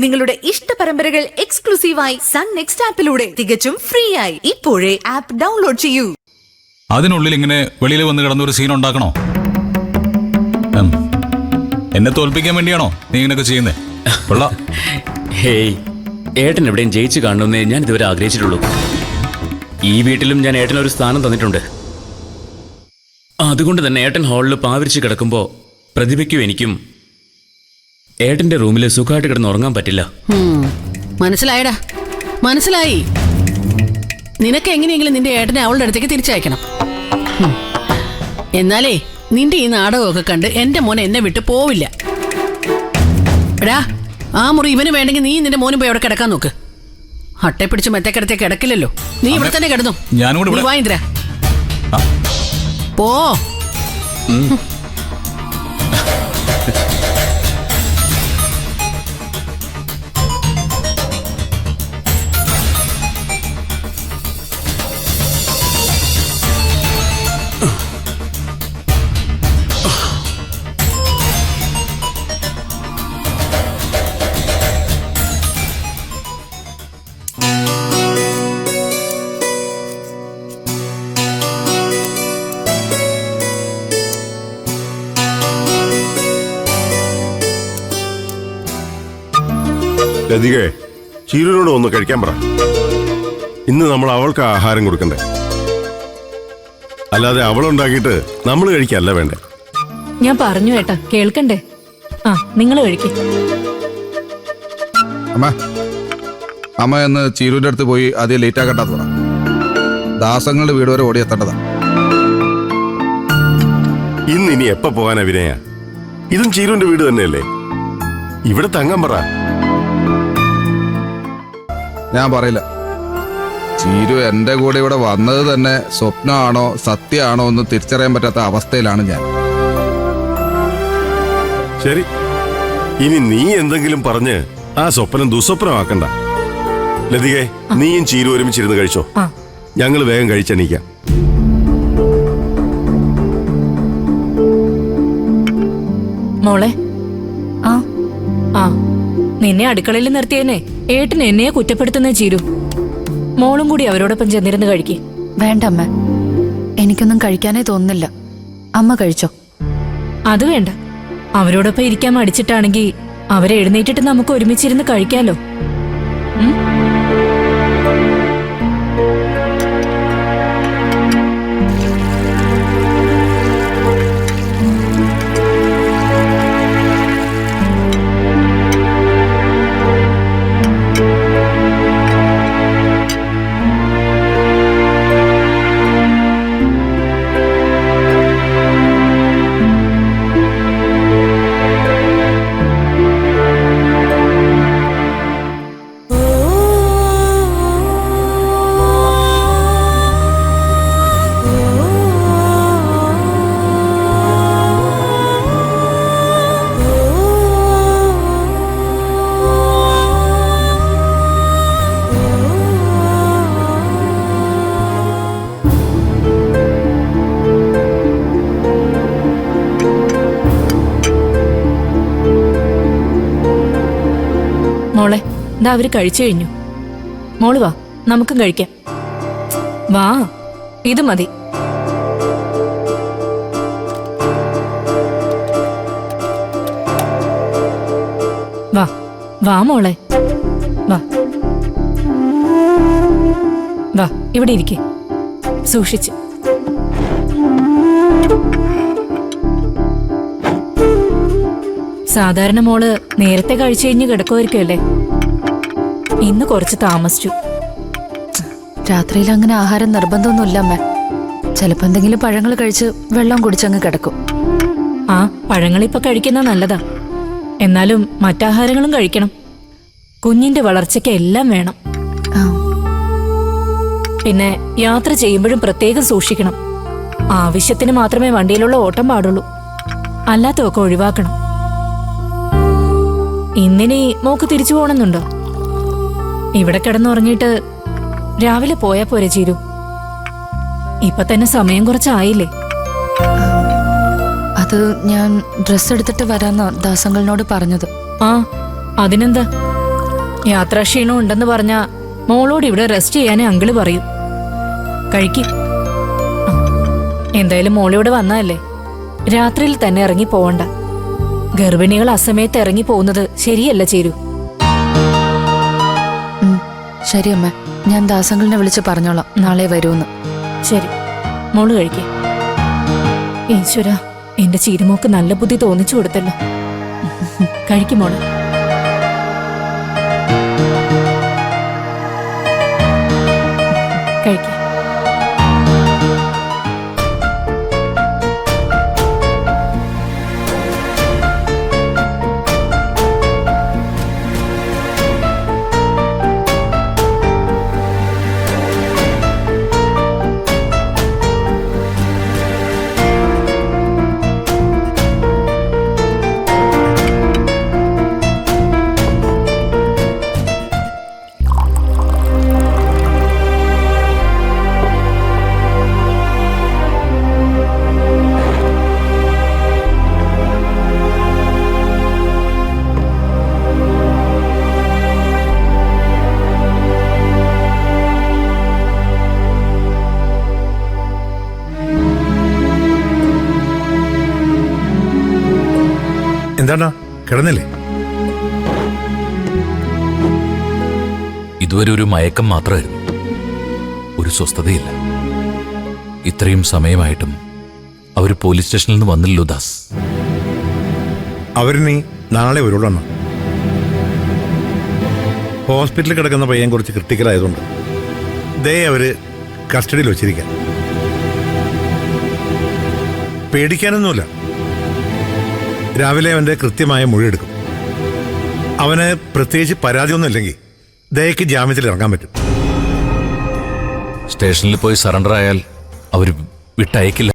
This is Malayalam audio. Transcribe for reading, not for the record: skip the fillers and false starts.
നിങ്ങളുടെ ഇഷ്ട പരമ്പരകൾ എക്സ്ക്ലൂസീവായി സൺ നെക്സ്റ്റ് ആപ്പിലൂടെ തികച്ചും ഫ്രീ ആയി ഇപ്പോഴേ ആപ്പ് ഡൗൺലോഡ് ചെയ്യൂ. അതിനുള്ളിൽ ഇങ്ങനെ വെളിയിൽ വന്ന് കിടന്നൊരു സീൻ ഉണ്ടാക്കണോ? എന്നെ തോൽപ്പിക്കാൻ വേണ്ടിയാണോ നീ ഇങ്ങനെയൊക്കെ ചെയ്യുന്നേ? ഹേയ്, ഏട്ടൻ എവിടെയും ജയിച്ചു കാണണമെന്നേ ഞാൻ ഇതുവരെ ആഗ്രഹിച്ചിട്ടുള്ളൂ. ഈ വീട്ടിലും ഞാൻ ഏട്ടനൊരു സ്ഥാനം തന്നിട്ടുണ്ട്. അതുകൊണ്ട് തന്നെ ഏട്ടൻ ഹാളിൽ പാവിരിച്ച് കിടക്കുമ്പോൾ പ്രതിഭയ്ക്കും എനിക്കും ഏട്ടന്റെ റൂമിൽ സുഖമായിട്ട് കിടന്ന് ഉറങ്ങാൻ പറ്റില്ല. മനസ്സിലായടാ, മനസ്സിലായി. നിനക്ക് എങ്ങനെയെങ്കിലും നിന്റെ ഏട്ടനെ അവളുടെ അടുത്തേക്ക് തിരിച്ചയക്കണം. എന്നാലേ നിന്റെ ഈ നാടകമൊക്കെ കണ്ട് എന്റെ മോൻ എന്നെ വിട്ട് പോവില്ല. എടാ, ആ മുറി ഇവന് വേണ്ടെങ്കിൽ നീ നിന്റെ മോനും പോയി അവിടെ കിടക്കാൻ നോക്ക്. അട്ടെ പിടിച്ച് മെത്തേക്കിടത്തേ കിടക്കില്ലല്ലോ. നീ ഇവിടെ തന്നെ കിടന്നു. വാ ഇന്ദ്ര, പോ. ലതികേ, ചീരുവിനോട് ഒന്ന് കഴിക്കാൻ പറ. ഇന്ന് നമ്മൾ അവൾക്ക് ആഹാരം കൊടുക്കണ്ടേ, അല്ലാതെ അവളുണ്ടാക്കിയിട്ട് നമ്മൾ കഴിക്കല്ല വേണ്ടേ. ഞാൻ പറഞ്ഞു ഏട്ടാ, കേൾക്കണ്ടേ? നിങ്ങൾ കഴിക്കേ. അമ്മ എന്ന് ചീരുവിന്റെ അടുത്ത് പോയി ആദ്യം ലേറ്റ് ആക്കണ്ടാന്ന് പറ. ദാസങ്ങളുടെ വീട് വരെ ഓടിയെത്തേണ്ടതാ. ഇനി എപ്പ പോകാനാ വിനയ? ഇതും ചീരുവിന്റെ വീട് തന്നെയല്ലേ, ഇവിടെ തങ്ങാൻ പറ. ഞാൻ പറയില്ല. ചീരു എന്റെ കൂടെ ഇവിടെ വന്നത് തന്നെ സ്വപ്നമാണോ സത്യമാണോ എന്ന് തിരിച്ചറിയാൻ പറ്റാത്ത അവസ്ഥയിലാണ് ഞാൻ. ശരി, ഇനി നീ എന്തെങ്കിലും പറഞ്ഞ് ആ സ്വപ്നം ദുസ്വപ്നമാക്കണ്ട. ലതികേ, നീയും ചീരു ഒരുമിച്ചിരുന്ന് കഴിച്ചോ. ഞങ്ങൾ വേഗം കഴിച്ചെണീക്കാം. മോളെ, നിന്നെ അടുക്കളയിൽ നിർത്തിയേനെ ഏട്ടൻ എന്നെ കുറ്റപ്പെടുത്തുന്ന ചീരു. മോളും കൂടി അവരോടൊപ്പം ചെന്നിരുന്ന് കഴിക്കേ. വേണ്ട അമ്മ, എനിക്കൊന്നും കഴിക്കാനേ തോന്നുന്നില്ല. അമ്മ കഴിച്ചോ. അത് വേണ്ട, അവരോടൊപ്പം ഇരിക്കാൻ മടിച്ചിട്ടാണെങ്കിൽ അവരെ എഴുന്നേറ്റിട്ട് നമുക്ക് ഒരുമിച്ചിരുന്ന് കഴിക്കാലോ. മോളെ, എന്താ അവര് കഴിച്ചു കഴിഞ്ഞു. മോള് വാ, നമുക്കും കഴിക്കാം. വാ, ഇത് മതി. വാ വാ മോളെ, വാ വാ, ഇവിടെ ഇരിക്കേ. സൂക്ഷിച്ച്. സാധാരണ മോള് നേരത്തെ കഴിച്ചു കഴിഞ്ഞ് കിടക്കുമായിരിക്കുമല്ലേ? ഇന്ന് കുറച്ച് താമസിച്ചു. രാത്രിയിൽ അങ്ങനെ ആഹാരം നിർബന്ധമൊന്നുമില്ല അമ്മ. ചിലപ്പോ എന്തെങ്കിലും പഴങ്ങൾ കഴിച്ച് വെള്ളം കുടിച്ചങ്ങ് കിടക്കും. പഴങ്ങളിപ്പൊ കഴിക്കുന്ന നല്ലതാ. എന്നാലും മറ്റാഹാരങ്ങളും കഴിക്കണം. കുഞ്ഞിന്റെ വളർച്ചയ്ക്ക് എല്ലാം വേണം. പിന്നെ യാത്ര ചെയ്യുമ്പോഴും പ്രത്യേകം സൂക്ഷിക്കണം. ആവശ്യത്തിന് മാത്രമേ വണ്ടിയിലുള്ള ഓട്ടം പാടുള്ളൂ. അല്ലാത്തതൊക്കെ ഒഴിവാക്കണം. ഇന്നിനി മോക്ക് തിരിച്ചു പോകണമെന്നുണ്ടോ? ഇവിടെ കിടന്നുറങ്ങിയിട്ട് രാവിലെ പോയാ പോരെ ചീരു? ഇപ്പൊ തന്നെ സമയം കുറച്ചായില്ലേ? അത് ഞാൻ ഡ്രസ് എടുത്തിട്ട് വരാന്നാ ദാസങ്ങളിനോട് പറഞ്ഞത്. അതിനെന്താ, യാത്രാക്ഷീണം ഉണ്ടെന്ന് പറഞ്ഞാ മോളോട് ഇവിടെ റെസ്റ്റ് ചെയ്യാനേ അങ്കിള് പറയൂ. കഴിക്ക്. എന്തായാലും മോളിവിടെ വന്നതല്ലേ, രാത്രിയിൽ തന്നെ ഇറങ്ങി പോവണ്ട. ഗർഭിണികൾ അസമയത്ത് ഇറങ്ങി പോകുന്നത് ശരിയല്ല ചേരൂ. ശരി അമ്മ, ഞാൻ ദാസങ്ങളിനെ വിളിച്ച് പറഞ്ഞോളാം നാളെ വരൂന്ന്. ശരി, മോള് കഴിക്കേ. ഈശ്വര, എന്റെ ചീരുമോക്ക് നല്ല ബുദ്ധി തോന്നിച്ചു കൊടുത്തല്ലോ. കഴിക്കും മോള്. കഴിക്ക. എന്താണോ കിടന്നില്ലേ? ഇതുവരെ ഒരു മയക്കം മാത്രമായിരുന്നു, ഒരു സ്വസ്ഥതയില്ല. ഇത്രയും സമയമായിട്ടും അവർ പോലീസ് സ്റ്റേഷനിൽ നിന്ന് വന്നില്ലല്ലോ ദാസ്. അവരിനി നാളെ വരുള്ളൂ. ഹോസ്പിറ്റലിൽ കിടക്കുന്ന പയ്യൻ കുറച്ച് ക്രിട്ടിക്കലായതുകൊണ്ട് ദേ അവര് കസ്റ്റഡിയിൽ വെച്ചിരിക്കാം. പേടിക്കാനൊന്നുമില്ല. രാവിലെ അവന്റെ കൃത്യമായ മൊഴിയെടുക്കും. അവന് പ്രത്യേകിച്ച് പരാതിയൊന്നും ഇല്ലെങ്കിൽ ദയക്ക് ജാമ്യത്തിൽ ഇറങ്ങാൻ പറ്റും. സ്റ്റേഷനിൽ പോയി സറണ്ടർ ആയാൽ അവർ വിട്ടയക്കില്ല.